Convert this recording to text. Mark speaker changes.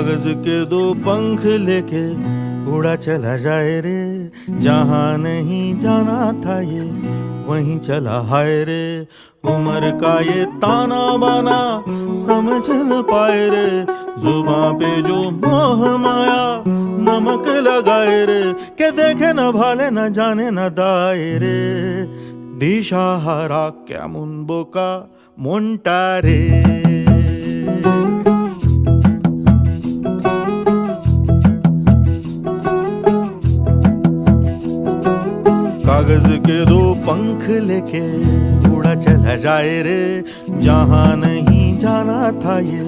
Speaker 1: कागज के दो पंख लेके उड़ा चला जाए रे, जहाँ नहीं जाना था ये वहीं चला हाय रे। उम्र का ये ताना बाना समझ न पाए रे, जुबां पे जो मोह माया नमक लगाए रे, के देखे न भाले न जाने न दाए रे। दिशाहारा क्या मुनबोका मोंटारे। कागज के दो पंख लेके उड़ा चला जाए रे, जहाँ नहीं जाना था ये